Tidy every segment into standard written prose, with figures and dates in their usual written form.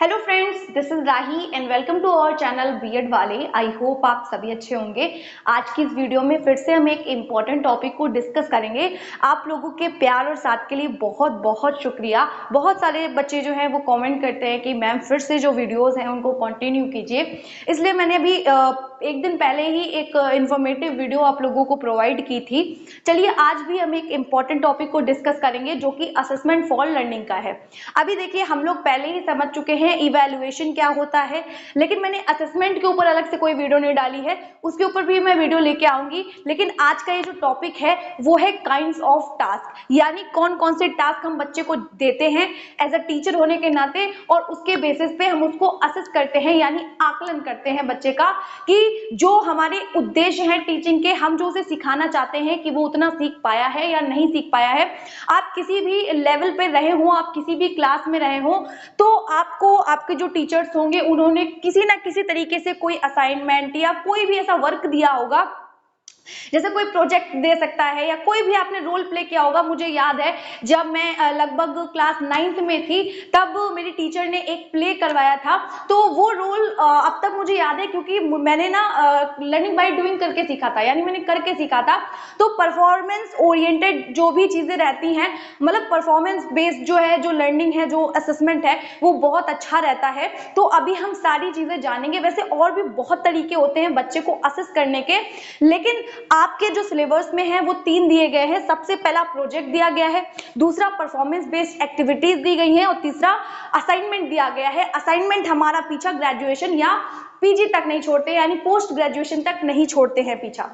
Hello friends, this is Rahi and welcome to our channel B Ed वाले। I hope आप सभी अच्छे होंगे। आज की इस वीडियो में फिर से हम एक इम्पॉर्टेंट टॉपिक को डिस्कस करेंगे। आप लोगों के प्यार और साथ के लिए बहुत बहुत शुक्रिया। बहुत सारे बच्चे जो हैं वो कमेंट करते हैं कि मैम फिर से जो वीडियोस हैं उनको कंटिन्यू कीजिए, इसलिए मैंने अभी एक दिन पहले ही एक इन्फॉर्मेटिव वीडियो आप लोगों को प्रोवाइड की थी। चलिए आज भी हम एक इम्पॉर्टेंट टॉपिक को डिस्कस करेंगे जो कि असेसमेंट फॉर लर्निंग का है। अभी देखिए, हम लोग पहले ही समझ चुके हैं इवैल्यूएशन क्या होता है, लेकिन मैंने असेसमेंट के ऊपर अलग से कोई वीडियो नहीं डाली है, उसके ऊपर भी मैं वीडियो लेके आऊंगी। लेकिन आज का ये जो टॉपिक है वो है काइंड्स ऑफ टास्क, यानी कौन कौन से टास्क हम बच्चे को देते हैं एज अ टीचर होने के नाते, और उसके बेसिस पे हम उसको असेस करते हैं, यानी आकलन करते हैं बच्चे का कि जो हमारे उद्देश्य हैं टीचिंग के, हम जो उसे सिखाना चाहते हैं कि वो उतना सीख पाया है या नहीं सीख पाया है। आप किसी भी लेवल पे रहे हो, आप किसी भी क्लास में रहे हो, तो आपको आपके जो टीचर्स होंगे उन्होंने किसी ना किसी तरीके से कोई असाइनमेंट या कोई भी ऐसा वर्क दिया होगा, जैसे कोई प्रोजेक्ट दे सकता है या कोई भी आपने रोल प्ले किया होगा। मुझे याद है जब मैं लगभग क्लास 9th में थी, तब मेरी टीचर ने एक प्ले करवाया था। तो वो रोल अब तक मुझे याद है, क्योंकि मैंने ना लर्निंग बाय डूइंग करके सीखा था, यानी मैंने करके सीखा था। तो परफॉर्मेंस ओरिएंटेड जो भी चीजें रहती हैं, मतलब परफॉर्मेंस बेस्ड जो है, जो लर्निंग है, जो असेसमेंट है, वो बहुत अच्छा रहता है। तो अभी हम सारी चीजें जानेंगे। वैसे और भी बहुत तरीके होते हैं बच्चे को असेस करने के, लेकिन आपके जो सिलेबस में है वो 3 दिए गए हैं। सबसे पहला प्रोजेक्ट दिया गया है, दूसरा परफॉर्मेंस बेस्ड एक्टिविटीज दी गई हैं, और तीसरा असाइनमेंट दिया गया है। असाइनमेंट हमारा पीछा ग्रेजुएशन या पीजी तक नहीं छोड़ते, यानी पोस्ट ग्रेजुएशन तक नहीं छोड़ते हैं पीछा।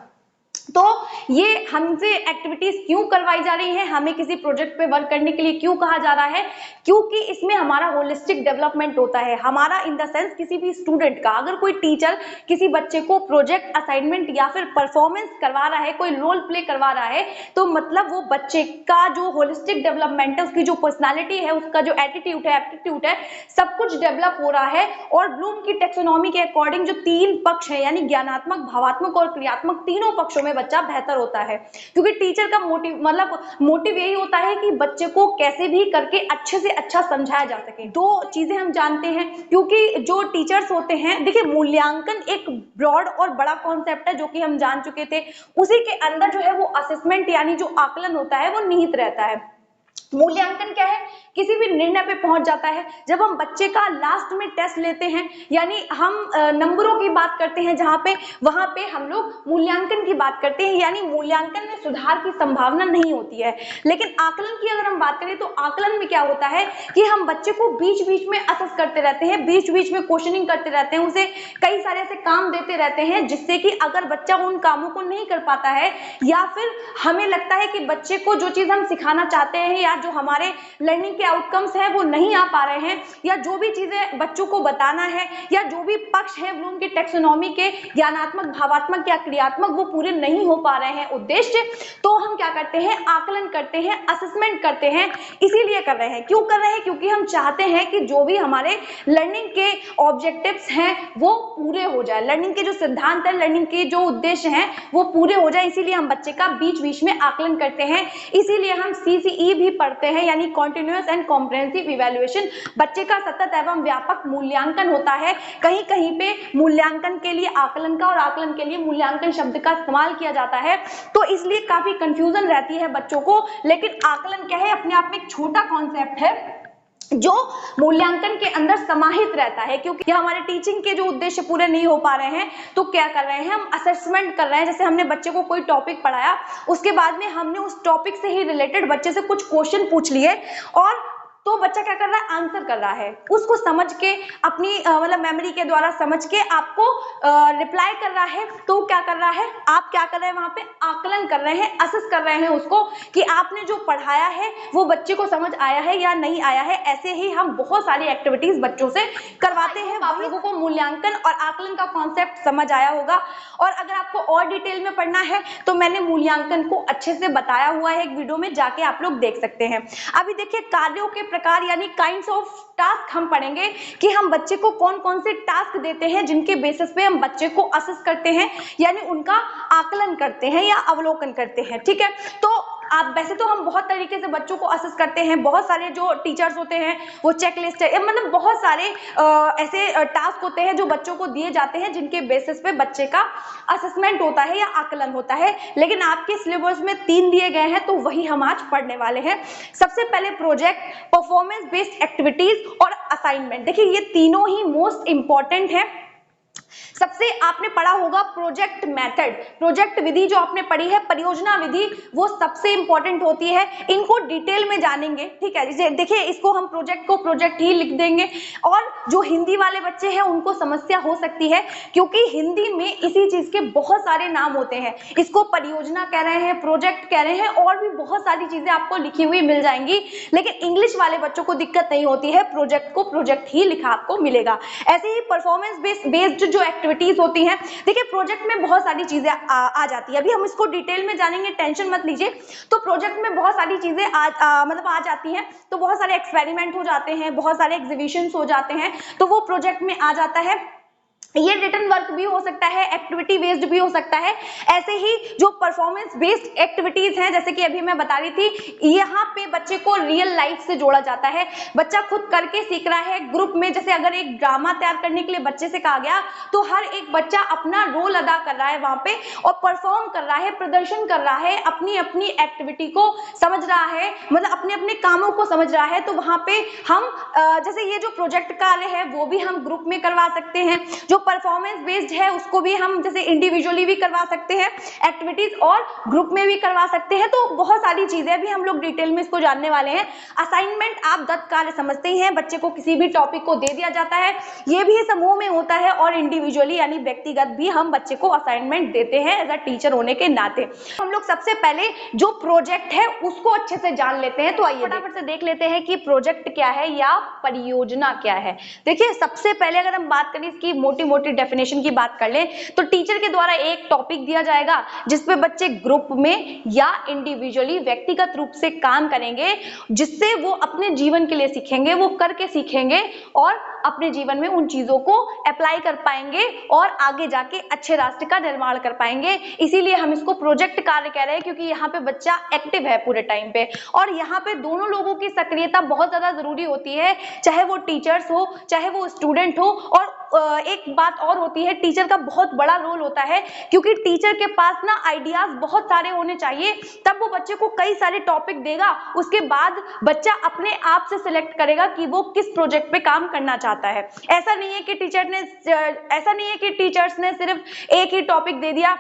तो ये हमसे एक्टिविटीज क्यों करवाई जा रही है, हमें किसी प्रोजेक्ट पे वर्क करने के लिए क्यों कहा जा रहा है, क्योंकि इसमें हमारा होलिस्टिक डेवलपमेंट होता है। हमारा इन द सेंस किसी भी स्टूडेंट का, अगर कोई टीचर किसी बच्चे को प्रोजेक्ट, असाइनमेंट या फिर परफॉर्मेंस करवा रहा है, कोई रोल प्ले करवा रहा है, तो मतलब वो बच्चे का जो होलिस्टिक डेवलपमेंट है, उसकी जो पर्सनैलिटी है, उसका जो एटीट्यूड है, एप्टीट्यूड है, सब कुछ डेवलप हो रहा है। और ब्लूम की टेक्सोनॉमी के अकॉर्डिंग जो 3 पक्ष है, यानी ज्ञानात्मक, भावात्मक और क्रियात्मक, तीनों पक्षों में बच्चा बेहतर होता है। क्योंकि टीचर का मोटिव यही होता है कि बच्चे को कैसे भी करके अच्छे से अच्छा समझाया जा सके। 2 चीजें हम जानते हैं, क्योंकि जो टीचर्स होते हैं, देखिए मूल्यांकन एक ब्रॉड और बड़ा कॉन्सेप्ट है जो कि हम जान चुके थे। उसी के अंदर जो है वो असेसमेंट यानी जो आकलन होता है वो निहित रहता है। मूल्यांकन क्या है, किसी भी निर्णय पे पहुंच जाता है। जब हम बच्चे का लास्ट में टेस्ट लेते हैं, यानी हम नंबरों की बात करते हैं जहां पे, वहां पे हम लोग मूल्यांकन की बात करते हैं, यानी मूल्यांकन में सुधार की संभावना नहीं होती है। लेकिन आकलन की अगर हम बात करें, तो आकलन में क्या होता है कि हम बच्चे को बीच बीच में असेस करते रहते हैं, बीच बीच में क्वेश्चनिंग करते रहते हैं, उसे कई सारे ऐसे काम देते रहते हैं जिससे कि अगर बच्चा उन कामों को नहीं कर पाता है, या फिर हमें लगता है कि बच्चे को जो चीज हम सिखाना चाहते हैं या जो हमारे लर्निंग के आउटकम्स है वो नहीं आ पा रहे हैं, या जो भी चीजें बच्चों को बताना है, या जो भी पक्ष है ब्लूम की टेक्सोनॉमी के, ज्ञानात्मक, भावात्मक या क्रियात्मक, वो पूरे नहीं हो पा रहे हैं उद्देश्य, तो हम क्या करते हैं, आकलन करते हैं, असेसमेंट करते हैं। इसीलिए कर रहे हैं, क्यों कर रहे हैं, क्योंकि हम चाहते हैं कि जो भी हमारे लर्निंग के ऑब्जेक्टिव्स हैं वो पूरे हो जाए, लर्निंग के जो सिद्धांत है, लर्निंग के जो उद्देश्य हैं वो पूरे हो जाए। इसीलिए हम बच्चे का बीच बीच में आकलन करते हैं। इसीलिए हम CCE भी पढ़ते हैं, यानी कॉन्टिन्यूअस एंड कॉम्प्रिहेंसिव इवैल्यूएशन। बच्चे का सतत एवं व्यापक मूल्यांकन होता है। कहीं कहीं पे मूल्यांकन के लिए आकलन का और आकलन के लिए मूल्यांकन शब्द का इस्तेमाल किया जाता है, तो इसलिए काफी कंफ्यूजन रहती है बच्चों को। लेकिन आकलन क्या है, अपने आप में एक छोटा कॉन्सेप्ट है जो मूल्यांकन के अंदर समाहित रहता है। क्योंकि हमारे टीचिंग के जो उद्देश्य पूरे नहीं हो पा रहे हैं, तो क्या कर रहे हैं, हम असेसमेंट कर रहे हैं। जैसे हमने बच्चे को कोई टॉपिक पढ़ाया, उसके बाद में हमने उस टॉपिक से ही रिलेटेड बच्चे से कुछ क्वेश्चन पूछ लिए, और तो बच्चा क्या कर रहा है, आंसर कर रहा है, उसको समझ के, अपनी मतलब मेमोरी के द्वारा समझ के आपको रिप्लाई कर रहा है। तो क्या कर रहा है, आप क्या कर रहे हैं, वहां पे आकलन कर रहे हैं, असेस कर रहे हैं उसको कि आपने जो पढ़ाया है वो बच्चे को समझ आया है या नहीं आया है। ऐसे ही हम बहुत सारी एक्टिविटीज बच्चों से करवाते हैं। आप लोगों को मूल्यांकन और आकलन का कॉन्सेप्ट समझ आया होगा, और अगर आपको और डिटेल में पढ़ना है तो मैंने मूल्यांकन को अच्छे से बताया हुआ है एक वीडियो में, जाके आप लोग देख सकते हैं। अभी देखिए, कार्यों के प्रकार यानी काइंड्स ऑफ टास्क हम पढ़ेंगे कि हम बच्चे को कौन कौन से टास्क देते हैं जिनके बेसिस पे हम बच्चे को असेस करते हैं, यानी उनका आकलन करते हैं या अवलोकन करते हैं। ठीक है, तो आप वैसे तो हम बहुत तरीके से बच्चों को असेस करते हैं, बहुत सारे जो टीचर्स होते हैं वो चेकलिस्ट है, मतलब बहुत सारे ऐसे टास्क होते हैं जो बच्चों को दिए जाते हैं जिनके बेसिस पे बच्चे का असेसमेंट होता है या आकलन होता है, लेकिन आपके सिलेबस में 3 दिए गए हैं तो वही हम आज पढ़ने वाले हैं। सबसे पहले प्रोजेक्ट, परफॉर्मेंस बेस्ड एक्टिविटीज और असाइनमेंट। देखिए ये तीनों ही मोस्ट इंपॉर्टेंट है। सबसे आपने पढ़ा होगा प्रोजेक्ट मेथड, प्रोजेक्ट विधि जो आपने पढ़ी है, परियोजना विधि, वो सबसे इंपॉर्टेंट होती है। इनको डिटेल में जानेंगे, ठीक है। देखिए इसको हम प्रोजेक्ट को प्रोजेक्ट ही लिख देंगे, और जो हिंदी वाले बच्चे हैं उनको समस्या हो सकती है क्योंकि हिंदी में इसी चीज के बहुत सारे नाम होते हैं। इसको परियोजना कह रहे हैं, प्रोजेक्ट कह रहे हैं, और भी बहुत सारी चीजें आपको लिखी हुई मिल जाएंगी, लेकिन इंग्लिश वाले बच्चों को दिक्कत नहीं होती है, प्रोजेक्ट को प्रोजेक्ट ही लिखा आपको मिलेगा। ऐसे ही परफॉर्मेंस बेस्ड जो एक्टिविटीज होती हैं, देखिए प्रोजेक्ट में बहुत सारी चीजें आ जाती है। अभी हम इसको डिटेल में जानेंगे, टेंशन मत लीजिए। तो प्रोजेक्ट में बहुत सारी चीजें मतलब आ जाती हैं, तो बहुत सारे एक्सपेरिमेंट हो जाते हैं, बहुत सारे एग्जीबिशंस हो जाते हैं, तो वो प्रोजेक्ट में आ जाता है। ये रिटन वर्क भी हो सकता है, एक्टिविटी बेस्ड भी हो सकता है। ऐसे ही जो परफॉर्मेंस बेस्ड एक्टिविटीज हैं, जैसे कि अभी मैं बता रही थी, यहाँ पे बच्चे को रियल लाइफ से जोड़ा जाता है, बच्चा खुद करके सीख रहा है। ग्रुप में जैसे अगर एक ड्रामा तैयार करने के लिए बच्चे से कहा गया तो हर एक बच्चा अपना रोल अदा कर रहा है वहां पे और परफॉर्म कर रहा है, प्रदर्शन कर रहा है, अपनी अपनी एक्टिविटी को समझ रहा है, मतलब अपने अपने कामों को समझ रहा है। तो वहां पे हम जैसे ये जो प्रोजेक्ट कार्य है वो भी हम ग्रुप में करवा सकते हैं, जो परफॉर्मेंस बेस्ड है उसको भी हम जैसे इंडिविजुअली भी करवा सकते हैं एक्टिविटीज, और ग्रुप में भी करवा सकते हैं। तो बहुत सारी चीजें अभी हम लोग डिटेल में इसको जानने वाले हैं। असाइनमेंट आप दत्त कार्य समझते ही हैं, बच्चे को किसी भी टॉपिक को दे दिया जाता है, ये भी समूह में होता है, और इंडिविजुअली यानी व्यक्तिगत भी हम बच्चे को असाइनमेंट देते हैं एज अ टीचर होने के नाते। हम लोग सबसे पहले जो प्रोजेक्ट है उसको अच्छे से जान लेते हैं। तो आइए फटाफट से देख लेते हैं कि प्रोजेक्ट क्या है या परियोजना क्या है। देखिए सबसे पहले अगर हम बात करें इसकी मोटी डेफिनेशन की बात कर ले तो टीचर के द्वारा एक टॉपिक दिया जाएगा जिसपे बच्चे ग्रुप में या इंडिविजुअली व्यक्तिगत रूप से काम करेंगे, जिससे वो अपने जीवन के लिए सीखेंगे, वो करके सीखेंगे और अपने जीवन में उन चीजों को अप्लाई कर पाएंगे और आगे जाके अच्छे राष्ट्र का निर्माण कर पाएंगे। इसीलिए हम इसको प्रोजेक्ट कार्य कह रहे हैं, क्योंकि यहाँ पे बच्चा एक्टिव है पूरे टाइम पे, और यहाँ पे दोनों लोगों की सक्रियता बहुत ज्यादा जरूरी होती है, चाहे वो टीचर्स हो चाहे वो स्टूडेंट हो। और एक बात और होती है, टीचर का बहुत बड़ा रोल होता है, क्योंकि टीचर के पास ना आइडियाज बहुत सारे होने चाहिए, तब वो बच्चे को कई सारे टॉपिक देगा, उसके बाद बच्चा अपने आप से सिलेक्ट करेगा कि वो किस प्रोजेक्ट पे काम करना चाहता है। ऐसा नहीं है कि टीचर्स ने सिर्फ एक ही टॉपिक दे दिया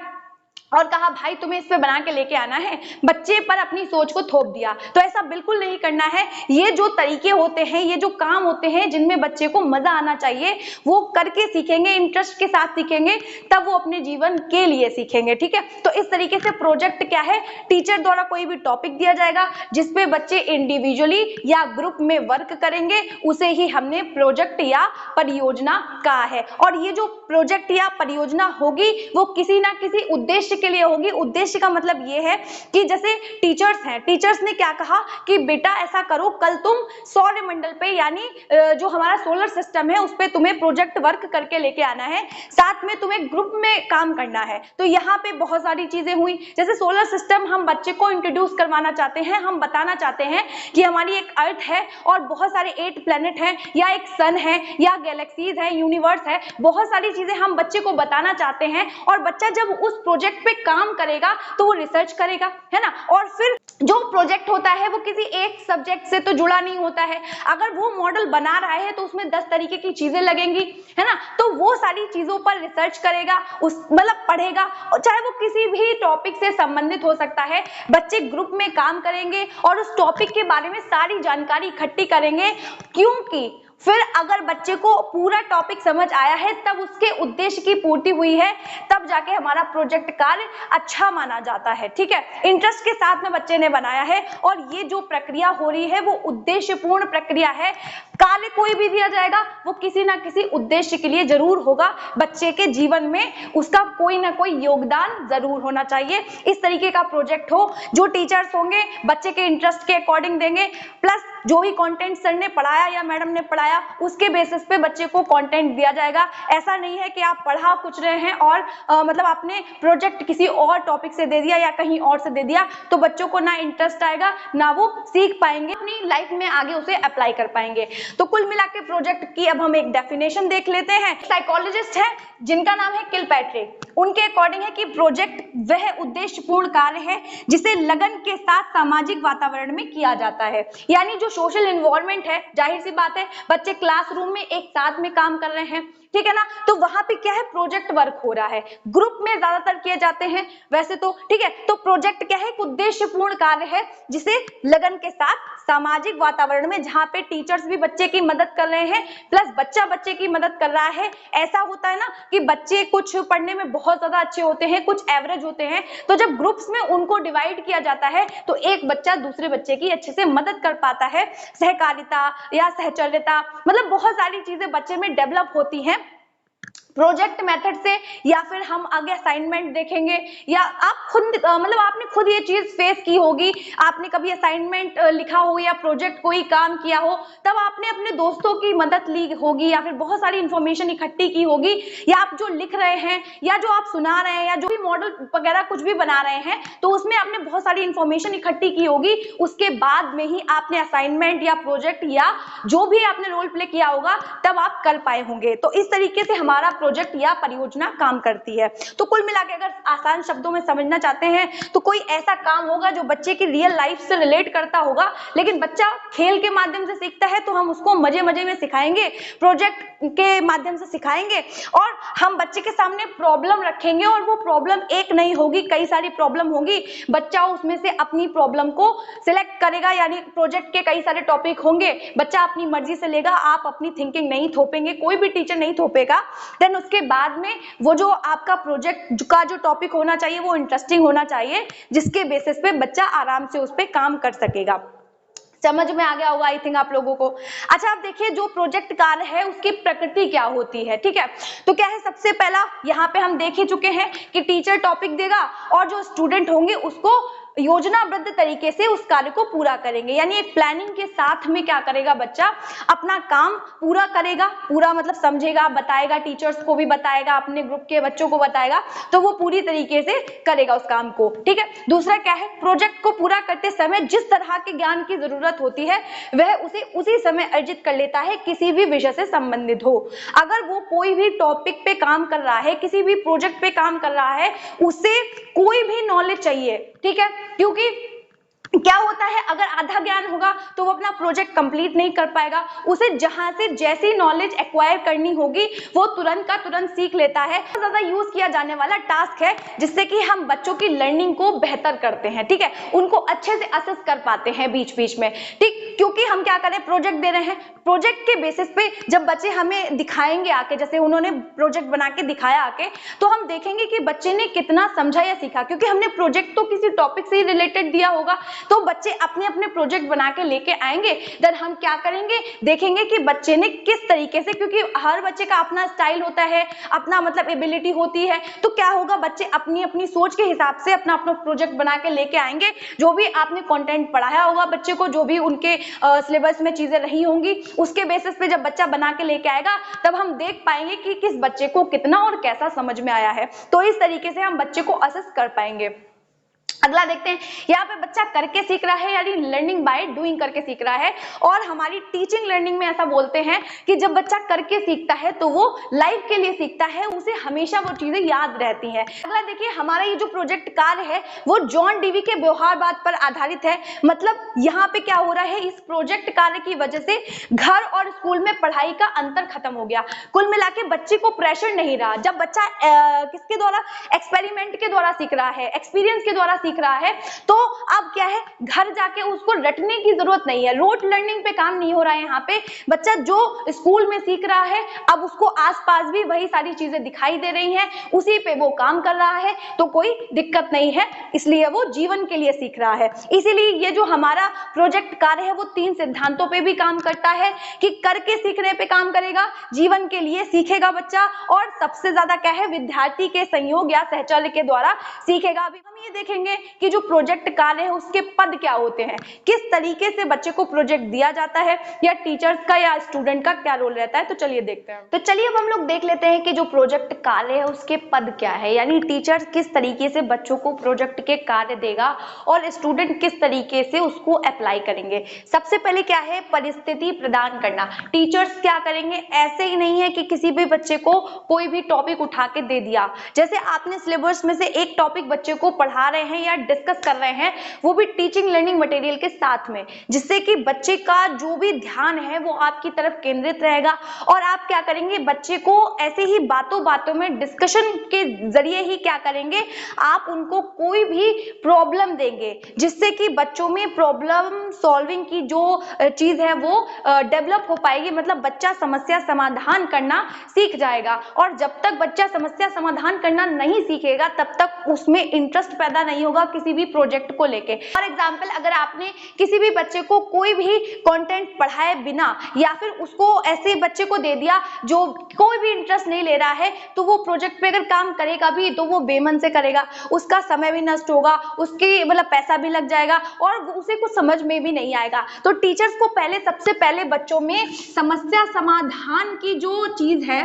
और कहा भाई तुम्हें इस पे बना के लेके आना है, बच्चे पर अपनी सोच को थोप दिया, तो ऐसा बिल्कुल नहीं करना है। ये जो तरीके होते हैं, ये जो काम होते हैं जिनमें बच्चे को मजा आना चाहिए, वो करके सीखेंगे, इंटरेस्ट के साथ सीखेंगे, तब वो अपने जीवन के लिए सीखेंगे। ठीक है, तो इस तरीके से प्रोजेक्ट क्या है, टीचर द्वारा कोई भी टॉपिक दिया जाएगा जिसपे बच्चे इंडिविजुअली या ग्रुप में वर्क करेंगे, उसे ही हमने प्रोजेक्ट या परियोजना कहा है। और ये जो प्रोजेक्ट या परियोजना होगी वो किसी ना किसी उद्देश्य के लिए होगी। उद्देश्य का मतलब ये है कि जैसे टीचर्स हैं, टीचर्स ने क्या कहा कि बेटा ऐसा करो, कल तुम सौरमंडल पे यानी जो हमारा सोलर सिस्टम है उस पे तुम्हें प्रोजेक्ट वर्क करके लेके आना है, साथ में तुम्हें ग्रुप में काम करना है। तो यहाँ पे बहुत सारी चीजें हुई, जैसे सोलर सिस्टम हम बच्चे को इंट्रोड्यूस करवाना चाहते हैं, हम बताना चाहते हैं कि हमारी एक अर्थ है और बहुत सारे 8 प्लेनेट हैं, या एक सन है, या गैलेक्सीज है, यूनिवर्स है, बहुत सारी चीजें हम बच्चे को बताना चाहते हैं। और बच्चा जब उस प्रोजेक्ट पे काम करेगा तो वो रिसर्च करेगा, है ना। और फिर जो प्रोजेक्ट होता है वो किसी एक सब्जेक्ट से तो जुड़ा नहीं होता है, अगर वो मॉडल बना रहा है तो उसमें 10 तरीके की चीजें लगेंगी, है ना, तो वो सारी चीजों पर रिसर्च करेगा, उस मतलब पढ़ेगा, और चाहे वो किसी भी टॉपिक से संबंधित हो सकता है। बच्चे ग्रुप में काम करेंगे और उस टॉपिक के बारे में सारी जानकारी इकट्ठी करेंगे, क्योंकि फिर अगर बच्चे को पूरा टॉपिक समझ आया है, तब उसके उद्देश्य की पूर्ति हुई है, तब जाके हमारा प्रोजेक्ट कार्य अच्छा माना जाता है। ठीक है, इंटरेस्ट के साथ में बच्चे ने बनाया है और ये जो प्रक्रिया हो रही है वो उद्देश्यपूर्ण प्रक्रिया है। कार्य कोई भी दिया जाएगा वो किसी ना किसी उद्देश्य के लिए जरूर होगा, बच्चे के जीवन में उसका कोई ना कोई योगदान जरूर होना चाहिए। इस तरीके का प्रोजेक्ट हो जो टीचर्स होंगे बच्चे के इंटरेस्ट के अकॉर्डिंग देंगे, प्लस जो भी कंटेंट सर ने पढ़ाया या मैडम ने पढ़ाया उसके बेसिस पे बच्चे को कंटेंट दिया जाएगा। ऐसा नहीं है कि आप पढ़ा कुछ रहे हैं और मतलब आपने प्रोजेक्ट किसी और टॉपिक से दे दिया या कहीं और से दे दिया तो बच्चों को ना इंटरेस्ट आएगा ना वो सीख पाएंगे, अपनी लाइफ में आगे उसे अप्लाई कर पाएंगे। तो कुल मिला के प्रोजेक्ट की अब हम एक डेफिनेशन देख लेते हैं। साइकोलॉजिस्ट है जिनका नाम है किलपैट्रिक, उनके अकॉर्डिंग है कि प्रोजेक्ट वह उद्देश्यपूर्ण कार्य है जिसे लगन के साथ सामाजिक वातावरण में किया जाता है। यानी जो सोशल एनवायरनमेंट है, जाहिर सी बात है बच्चे क्लासरूम में एक साथ में काम कर रहे हैं, ठीक है ना, तो वहां पे क्या है प्रोजेक्ट वर्क हो रहा है, ग्रुप में ज्यादातर किए जाते हैं वैसे तो, ठीक है। तो प्रोजेक्ट क्या है, एक उद्देश्यपूर्ण कार्य है जिसे लगन के साथ सामाजिक वातावरण में, जहां पे टीचर्स भी बच्चे की मदद कर रहे हैं प्लस बच्चा बच्चे की मदद कर रहा है। ऐसा होता है ना कि बच्चे कुछ पढ़ने में बहुत ज्यादा अच्छे होते हैं, कुछ एवरेज होते हैं, तो जब ग्रुप्स में उनको डिवाइड किया जाता है तो एक बच्चा दूसरे बच्चे की अच्छे से मदद कर पाता है। सहकारिता या सहचर्यता, मतलब बहुत सारी चीजें बच्चे में डेवलप होती हैं प्रोजेक्ट मेथड से, या फिर हम आगे असाइनमेंट देखेंगे, या आप खुद मतलब आपने खुद ये चीज फेस की होगी, आपने कभी असाइनमेंट लिखा हो या प्रोजेक्ट कोई काम किया हो, तब आपने अपने दोस्तों की मदद ली होगी या फिर बहुत सारी इंफॉर्मेशन इकट्ठी की होगी, या आप जो लिख रहे हैं या जो आप सुना रहे हैं या जो भी मॉडल वगैरह कुछ भी बना रहे हैं तो उसमें आपने बहुत सारी इंफॉर्मेशन इकट्ठी की होगी, उसके बाद में ही आपने असाइनमेंट या प्रोजेक्ट या जो भी आपने रोल प्ले किया होगा तब आप कर पाए होंगे। तो इस तरीके से हमारा प्रोजेक्ट या परियोजना काम करती है। तो कुल मिलाकर अगर आसान शब्दों में समझना चाहते हैं तो कोई ऐसा काम होगा जो बच्चे की रियल लाइफ से रिलेट करता होगा, लेकिन बच्चा खेल के माध्यम से सीखता है तो हम उसको मजे मजे में सिखाएंगे, प्रोजेक्ट के माध्यम से सिखाएंगे और हम बच्चे के सामने प्रॉब्लम रखेंगे और वो प्रॉब्लम एक नहीं होगी, कई सारी प्रॉब्लम होगी, बच्चा उसमें से अपनी प्रॉब्लम को सिलेक्ट करेगा। यानी प्रोजेक्ट के कई सारे टॉपिक होंगे, बच्चा अपनी मर्जी से लेगा, आप अपनी थिंकिंग नहीं थोपेंगे, कोई भी टीचर नहीं थोपेगा। देन उसके बाद में वो जो आपका प्रोजेक्ट का जो टॉपिक होना चाहिए वो इंटरेस्टिंग होना चाहिए, जिसके बेसिस पे बच्चा आराम से उस पर काम कर सकेगा। समझ में आ गया होगा आई थिंक आप लोगों को। अच्छा आप देखिए जो प्रोजेक्ट कार्य है उसकी प्रकृति क्या होती है, ठीक है। तो क्या है, सबसे पहला यहाँ पे हम देख ही चुके हैं कि टीचर टॉपिक देगा और जो स्टूडेंट होंगे उसको योजनाबद्ध तरीके से उस कार्य को पूरा करेंगे। यानी एक प्लानिंग के साथ में क्या करेगा बच्चा, अपना काम पूरा करेगा, पूरा मतलब समझेगा, बताएगा, टीचर्स को भी बताएगा, अपने ग्रुप के बच्चों को बताएगा, तो वो पूरी तरीके से करेगा उस काम को, ठीक है। दूसरा क्या है, प्रोजेक्ट को पूरा करते समय जिस तरह के ज्ञान की जरूरत होती है वह उसे उसी समय अर्जित कर लेता है, किसी भी विषय से संबंधित हो। अगर वो कोई भी टॉपिक पे काम कर रहा है, किसी भी प्रोजेक्ट पे काम कर रहा है, उसे कोई भी नॉलेज चाहिए, ठीक है, क्योंकि क्या होता है अगर आधा ज्ञान होगा तो वो अपना प्रोजेक्ट कंप्लीट नहीं कर पाएगा, उसे जहां से जैसी नॉलेज एक्वायर करनी होगी वो तुरंत का तुरंत सीख लेता है। ज्यादा यूज किया जाने वाला टास्क है जिससे कि हम बच्चों की लर्निंग को बेहतर करते हैं, ठीक है, उनको अच्छे से असेस कर पाते हैं बीच बीच में, ठीक, क्योंकि हम क्या करें, प्रोजेक्ट दे रहे हैं, प्रोजेक्ट के बेसिस पे जब बच्चे हमें दिखाएंगे आके, जैसे उन्होंने प्रोजेक्ट बना के दिखाया आके, तो हम देखेंगे कि बच्चे ने कितना समझा या सीखा, क्योंकि हमने प्रोजेक्ट तो किसी टॉपिक से ही रिलेटेड दिया होगा, तो बच्चे अपने अपने प्रोजेक्ट बना के लेके आएंगे। देन हम क्या करेंगे, देखेंगे कि बच्चे ने किस तरीके से, क्योंकि हर बच्चे का अपना स्टाइल होता है, अपना मतलब एबिलिटी होती है, तो क्या होगा बच्चे अपनी अपनी सोच के हिसाब से अपना अपना प्रोजेक्ट बना के लेके आएंगे। जो भी आपने कंटेंट पढ़ाया होगा बच्चे को, जो भी उनके सिलेबस में चीजें रही होंगी, उसके बेसिस पे जब बच्चा बना के लेके आएगा तब हम देख पाएंगे कि किस बच्चे को कितना और कैसा समझ में आया है। तो इस तरीके से हम बच्चे को असेस कर पाएंगे। अगला देखते हैं, यहाँ पे बच्चा करके सीख रहा है, यानी लर्निंग बाय डूइंग करके सीख रहा है। और हमारी टीचिंग लर्निंग में ऐसा बोलते हैं कि जब बच्चा करके सीखता है तो वो लाइफ के लिए सीखता है, उसे हमेशा वो चीजें याद रहती हैं। अगला देखिए, हमारा ये जो प्रोजेक्ट कार्य है वो जॉन डीवी के व्यवहारवाद पर आधारित है। मतलब यहाँ पे क्या हो रहा है, इस प्रोजेक्ट कार्य की वजह से घर और स्कूल में पढ़ाई का अंतर खत्म हो गया। कुल मिला के बच्चे को प्रेशर नहीं रहा। जब बच्चा किसके द्वारा, एक्सपेरिमेंट के द्वारा सीख रहा है, एक्सपीरियंस के द्वारा सीख रहा है, तो अब क्या है, घर जाके उसको रटने की जरूरत नहीं है, रोट लर्निंग पे काम नहीं हो रहा है। यहाँ पे बच्चा जो स्कूल में सीख रहा है अब उसको आसपास भी वही सारी चीजें दिखाई दे रही हैं, उसी पे वो काम कर रहा है, तो कोई दिक्कत नहीं है, इसलिए वो जीवन के लिए सीख रहा है। इसीलिए ये जो हमारा प्रोजेक्ट कार्य है वो 3 सिद्धांतों पे भी काम करता है कि करके सीखने पे काम करेगा, जीवन के लिए सीखेगा बच्चा, और सबसे ज्यादा क्या है, विद्यार्थी के संयोग या सहचर्य के द्वारा सीखेगा। अभी हम ये देखेंगे देखेंगे कि जो प्रोजेक्ट कार्य है उसके पद क्या होते हैं, किस तरीके से बच्चे को प्रोजेक्ट दिया जाता है, या टीचर्स का या स्टूडेंट का क्या रोल रहता है। तो चलिए देखते हैं। तो चलिए अब हम लोग देख लेते हैं कि जो प्रोजेक्ट कार्य है उसके पद क्या है, यानी टीचर किस तरीके से बच्चों को प्रोजेक्ट के कार्य देगा और स्टूडेंट किस तरीके से उसको अप्लाई करेंगे। सबसे पहले क्या है, परिस्थिति प्रदान करना। टीचर्स क्या करेंगे, ऐसे ही नहीं है कि किसी भी बच्चे को कोई भी टॉपिक उठा के दे दिया, जैसे आपने सिलेबस में से एक टॉपिक बच्चे को पढ़ा रहे हैं या डिस्कस कर रहे हैं, वो भी टीचिंग लर्निंग मटेरियल के साथ में, जिससे कि बच्चे का जो भी ध्यान है वो आपकी तरफ केंद्रित रहेगा। और आप क्या करेंगे, बच्चे को ऐसे ही बातों बातों में डिस्कशन के जरिए ही क्या करेंगे, आप उनको कोई भी प्रॉब्लम देंगे, जिससे कि बच्चों में प्रॉब्लम सॉल्विंग की जो चीज है वो डेवलप हो पाएगी। मतलब बच्चा समस्या समाधान करना सीख जाएगा, और जब तक बच्चा समस्या समाधान करना नहीं सीखेगा तब तक उसमें इंटरेस्ट पैदा नहीं होगा किसी भी प्रोजेक्ट को लेके। फॉर एग्जाम्पल, अगर आपने किसी भी बच्चे को कोई भी कंटेंट पढ़ाए बिना, या फिर उसको ऐसे बच्चे को दे दिया जो कोई भी इंटरेस्ट नहीं ले रहा है, तो वो प्रोजेक्ट पे अगर काम करेगा भी तो वो बेमन से करेगा, उसका समय भी नष्ट होगा, उसकी मतलब पैसा भी लग जाएगा और उसे कुछ समझ में भी नहीं आएगा। तो टीचर्स को पहले, सबसे पहले बच्चों में समस्या समाधान की जो चीज है,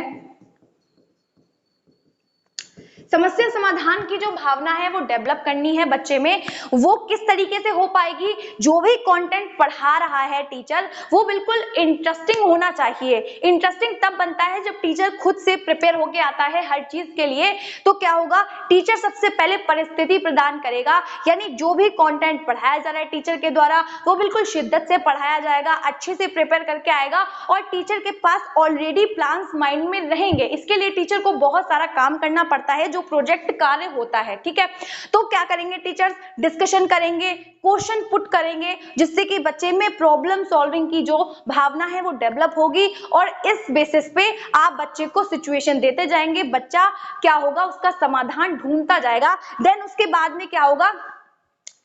समस्या समाधान की जो भावना है वो डेवलप करनी है बच्चे में। वो किस तरीके से हो पाएगी, जो भी कंटेंट पढ़ा रहा है टीचर वो बिल्कुल इंटरेस्टिंग होना चाहिए। इंटरेस्टिंग तब बनता है जब टीचर खुद से प्रिपेयर होके आता है हर चीज के लिए। तो क्या होगा, टीचर सबसे पहले परिस्थिति प्रदान करेगा, यानी जो भी कंटेंट पढ़ाया जा रहा है टीचर के द्वारा वो बिल्कुल शिद्दत से पढ़ाया जाएगा, अच्छे से प्रिपेयर करके आएगा, और टीचर के पास ऑलरेडी प्लान्स माइंड में रहेंगे। इसके लिए टीचर को बहुत सारा काम करना पड़ता है जो प्रोजेक्ट कार्य होता है, ठीक है। तो क्या करेंगे टीचर्स, डिस्कशन करेंगे, क्वेश्चन पुट करेंगे, जिससे कि बच्चे में प्रॉब्लम सॉल्विंग की जो भावना है वो डेवलप होगी, और इस बेसिस पे आप बच्चे को सिचुएशन देते जाएंगे, बच्चा क्या होगा, उसका समाधान ढूंढता जाएगा। देन उसके बाद में क्या होगा,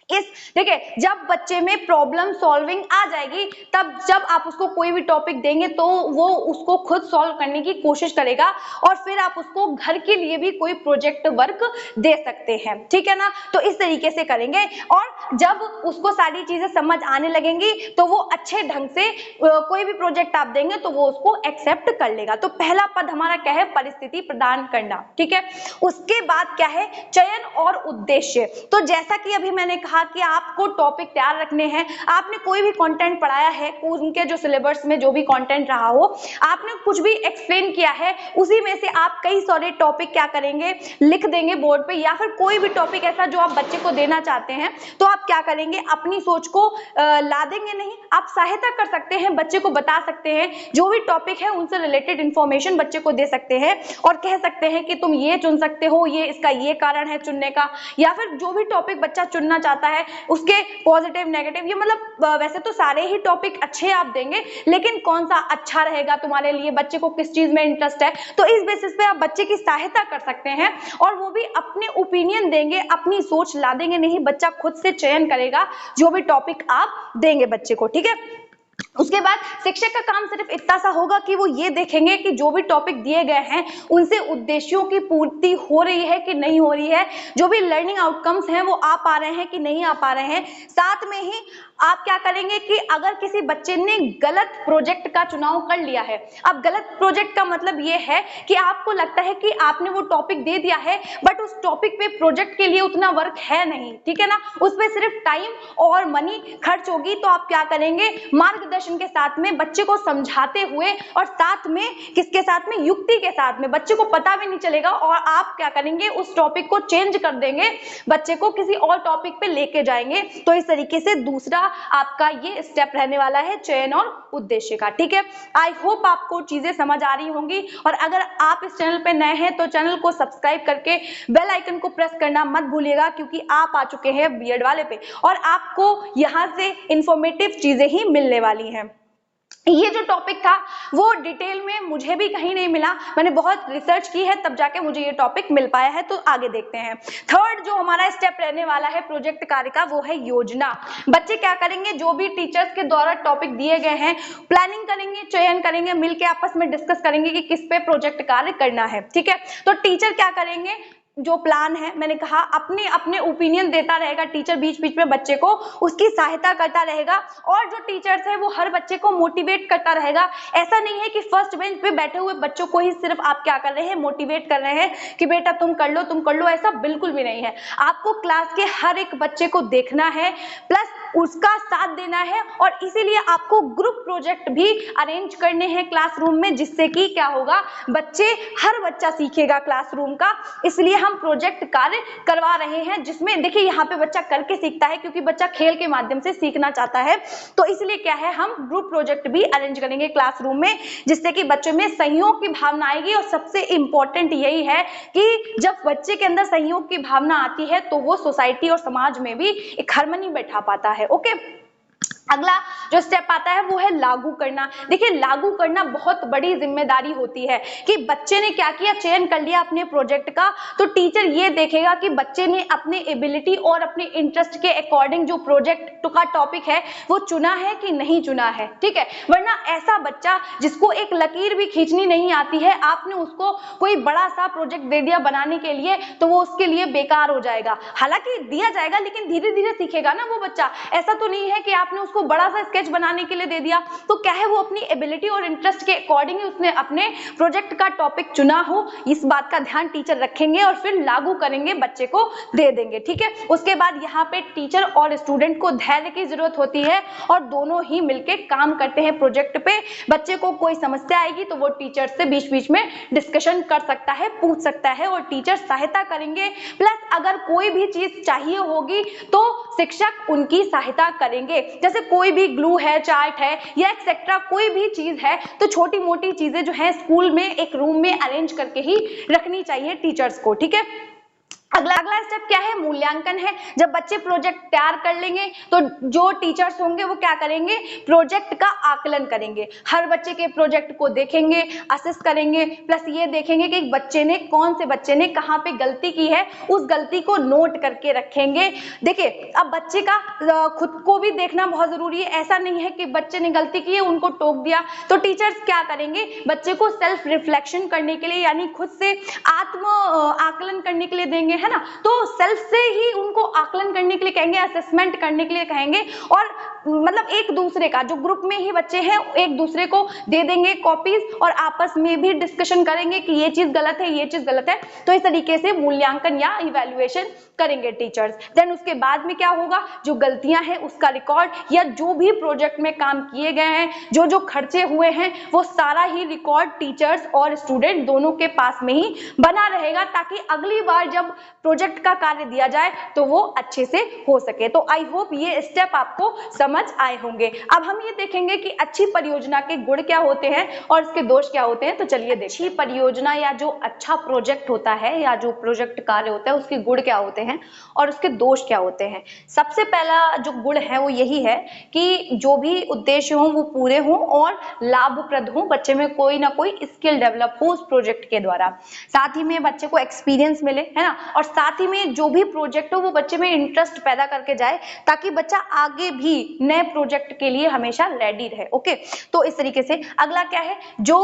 देखिए जब बच्चे में प्रॉब्लम सॉल्विंग आ जाएगी, तब जब आप उसको कोई भी टॉपिक देंगे तो वो उसको खुद सॉल्व करने की कोशिश करेगा, और फिर आप उसको घर के लिए भी कोई प्रोजेक्ट वर्क दे सकते हैं, ठीक है ना। तो इस तरीके से करेंगे, और जब उसको सारी चीजें समझ आने लगेंगी तो वो अच्छे ढंग से कोई भी प्रोजेक्ट आप देंगे तो वो उसको एक्सेप्ट कर लेगा। तो पहला पद हमारा क्या है, परिस्थिति प्रदान करना, ठीक है। उसके बाद क्या है, चयन और उद्देश्य। तो जैसा कि अभी मैंने कहा कि आपको टॉपिक तैयार रखने हैं, आपने कोई भी कंटेंट पढ़ाया है, उनके जो सिलेबस में जो भी कंटेंट रहा हो, आपने कुछ भी एक्सप्लेन किया है, उसी में से आप कई सारे टॉपिक क्या करेंगे, लिख देंगे बोर्ड पे, या फिर कोई भी टॉपिक ऐसा जो आप बच्चे को देना चाहते हैं, तो आप क्या करेंगे, अपनी सोच को ला देंगे नहीं, आप सहायता कर सकते हैं, बच्चे को बता सकते हैं, जो भी टॉपिक है उनसे रिलेटेड इंफॉर्मेशन बच्चे को दे सकते हैं, और कह सकते हैं कि तुम ये चुन सकते हो, ये इसका ये कारण है चुनने का, या फिर जो भी टॉपिक बच्चा चुनना चाहता है उसके पॉजिटिव नेगेटिव, ये मतलब वैसे तो सारे ही टॉपिक अच्छे आप देंगे, लेकिन कौन सा अच्छा रहेगा तुम्हारे लिए, बच्चे को किस चीज में इंटरेस्ट है, तो इस बेसिस पे आप बच्चे की सहायता कर सकते हैं, और वो भी अपने ओपिनियन देंगे, अपनी सोच ला देंगे नहीं, बच्चा खुद से चयन करेगा जो भी टॉपिक आप देंगे बच्चे को, ठीक है। उसके बाद शिक्षक का काम सिर्फ इतना सा होगा कि वो ये देखेंगे कि जो भी टॉपिक दिए गए हैं उनसे उद्देश्यों की पूर्ति हो रही है कि नहीं हो रही है, जो भी लर्निंग आउटकम्स हैं वो आ पा रहे हैं कि नहीं आ पा रहे हैं। साथ में ही आप क्या करेंगे कि अगर किसी बच्चे ने गलत प्रोजेक्ट का चुनाव कर लिया है, अब गलत प्रोजेक्ट का मतलब ये है कि आपको लगता है कि आपने वो टॉपिक दे दिया है बट उस टॉपिक पे प्रोजेक्ट के लिए उतना वर्क है नहीं, ठीक है ना, उस पर सिर्फ टाइम और मनी खर्च होगी, तो आप क्या करेंगे, मार्गदर्शन के साथ में बच्चे को समझाते हुए, और साथ में किसके साथ में, युक्ति के साथ में, बच्चे को पता भी नहीं चलेगा, और आप क्या करेंगे, उस टॉपिक को चेंज कर देंगे, बच्चे को किसी और टॉपिक पे लेके जाएंगे। तो इस तरीके से दूसरा आपका ये स्टेप रहने वाला है चयन और उद्देश्य का, ठीक है। आई होप आपको चीजें समझ आ रही होंगी, और अगर आप इस चैनल पे नए हैं तो चैनल को सब्सक्राइब करके बेल आइकन को प्रेस करना मत भूलिएगा, क्योंकि आप आ चुके हैं बीएड वाले पे, और आपको यहाँ से इंफॉर्मेटिव चीजें ही मिलने वाली हैं। ये जो टॉपिक था वो डिटेल में मुझे भी कहीं नहीं मिला, मैंने बहुत रिसर्च की है तब जाके मुझे ये टॉपिक मिल पाया है। तो आगे देखते हैं। थर्ड जो हमारा स्टेप रहने वाला है प्रोजेक्ट कार्य का, वो है योजना। बच्चे क्या करेंगे, जो भी टीचर्स के द्वारा टॉपिक दिए गए हैं प्लानिंग करेंगे, चयन करेंगे, मिलके आपस में डिस्कस करेंगे कि किस पे प्रोजेक्ट कार्य करना है, ठीक है। तो टीचर क्या करेंगे, जो प्लान है, मैंने कहा अपने अपने ओपिनियन देता रहेगा टीचर, बीच बीच में बच्चे को उसकी सहायता करता रहेगा, और जो टीचर्स है वो हर बच्चे को मोटिवेट करता रहेगा। ऐसा नहीं है कि फर्स्ट बेंच पे बैठे हुए बच्चों को ही सिर्फ आप क्या कर रहे हैं, मोटिवेट कर रहे हैं कि बेटा तुम कर लो तुम कर लो, ऐसा बिल्कुल भी नहीं है। आपको क्लास के हर एक बच्चे को देखना है, प्लस उसका साथ देना है, और इसीलिए आपको ग्रुप प्रोजेक्ट भी अरेंज करने हैं क्लासरूम में, जिससे कि क्या होगा, हर बच्चा सीखेगा क्लासरूम का। इसलिए हम प्रोजेक्ट कार्य करवा रहे हैं, जिसमें देखिए यहाँ पे बच्चा करके सीखता है, क्योंकि बच्चा खेल के माध्यम से सीखना चाहता है। तो इसलिए क्या है, हम ग्रुप प्रोजेक्ट भी अरेंज करेंगे क्लासरूम में, जिससे कि बच्चों में सहयोग की भावना आएगी। और सबसे इंपॉर्टेंट यही है कि जब बच्चे के अंदर सहयोग की भावना आती है तो वो सोसाइटी और समाज में भी एक हार्मनी बैठा पाता है। ओके, अगला जो स्टेप आता है वो है लागू करना। देखिए लागू करना बहुत बड़ी जिम्मेदारी होती है कि बच्चे ने क्या किया, चयन कर लिया अपने प्रोजेक्ट का, तो टीचर ये देखेगा कि बच्चे ने अपने एबिलिटी और अपने इंटरेस्ट के अकॉर्डिंग जो प्रोजेक्ट का टॉपिक है वो चुना है कि नहीं चुना है, ठीक है। वरना ऐसा बच्चा जिसको एक लकीर भी खींचनी नहीं आती है, आपने उसको कोई बड़ा सा प्रोजेक्ट दे दिया बनाने के लिए, तो वो उसके लिए बेकार हो जाएगा। हालांकि दिया जाएगा लेकिन धीरे धीरे सीखेगा ना वो बच्चा। ऐसा तो नहीं है कि आपने उसको बड़ा सा स्केच बनाने के लिए दे दिया, तो क्या है, वो अपनी एबिलिटी और इंटरेस्ट के अकॉर्डिंग उसने अपने प्रोजेक्ट का टॉपिक चुना हो। इस बात का ध्यान टीचर रखेंगे और फिर लागू करेंगे, बच्चे को दे देंगे, ठीक है। उसके बाद यहाँ पे टीचर और स्टूडेंट को धैर्य की जरूरत होती है, और दोनों ही मिलकर काम करते हैं प्रोजेक्ट पे। बच्चे को कोई समस्या आएगी तो वो टीचर से बीच बीच में डिस्कशन कर सकता है, पूछ सकता है, और टीचर सहायता करेंगे। प्लस अगर कोई भी चीज चाहिए होगी तो शिक्षक उनकी सहायता करेंगे। जैसे कोई भी ग्लू है, चार्ट है, या एक्सेट्रा कोई भी चीज है, तो छोटी मोटी चीजें जो है स्कूल में एक रूम में अरेंज करके ही रखनी चाहिए टीचर्स को, ठीक है। अगला स्टेप क्या है, मूल्यांकन है। जब बच्चे प्रोजेक्ट तैयार कर लेंगे तो जो टीचर्स होंगे वो क्या करेंगे, प्रोजेक्ट का आकलन करेंगे। हर बच्चे के प्रोजेक्ट को देखेंगे, असेस करेंगे, प्लस ये देखेंगे कि कौन से बच्चे ने कहाँ पे गलती की है, उस गलती को नोट करके रखेंगे। देखिए अब बच्चे का खुद को भी देखना बहुत जरूरी है। ऐसा नहीं है कि बच्चे ने गलती की है उनको टोक दिया, तो टीचर्स क्या करेंगे, बच्चे को सेल्फ रिफ्लेक्शन करने के लिए, यानी खुद से आत्म आकलन करने के लिए देंगे, है ना। तो सेल्फ से ही उनको आकलन करने के लिए कहेंगे, असेसमेंट करने के लिए कहेंगे, और मतलब एक दूसरे का, जो ग्रुप में ही बच्चे हैं एक दूसरे को दे देंगे कॉपीज, और आपस में भी डिस्कशन करेंगे कि ये चीज गलत है, ये चीज गलत है। तो इस तरीके से मूल्यांकन या इवैल्यूएशन करेंगे टीचर्स। देन उसके बाद में क्या होगा, जो गलतियां हैं उसका रिकॉर्ड, या जो भी प्रोजेक्ट में काम किए गए हैं, जो जो खर्चे हुए हैं, वो सारा ही रिकॉर्ड टीचर्स और स्टूडेंट दोनों के पास में ही बना रहेगा, ताकि अगली बार जब प्रोजेक्ट का कार्य दिया जाए तो वो अच्छे से हो सके। तो आई होप ये स्टेप आपको समझ आए होंगे। अब हम ये देखेंगे कि अच्छी परियोजना के गुण क्या होते हैं और इसके दोष क्या होते हैं। तो चलिए देखिए, अच्छी परियोजना या जो अच्छा प्रोजेक्ट होता है या जो प्रोजेक्ट कार्य होता है उसके गुण क्या होते हैं और उसके दोष क्या होते हैं। सबसे पहला जो गुण है वो यही है कि जो भी उद्देश्य हो वो पूरे हों और लाभप्रद हो, बच्चे में कोई ना कोई स्किल डेवलप हो उस प्रोजेक्ट के द्वारा, साथ ही में बच्चे को एक्सपीरियंस मिले, है ना, और साथ ही में जो भी प्रोजेक्ट हो वो बच्चे में इंटरेस्ट पैदा करके जाए, ताकि बच्चा आगे भी नए प्रोजेक्ट के लिए हमेशा रेडी रहे। ओके, तो इस तरीके से अगला क्या है, जो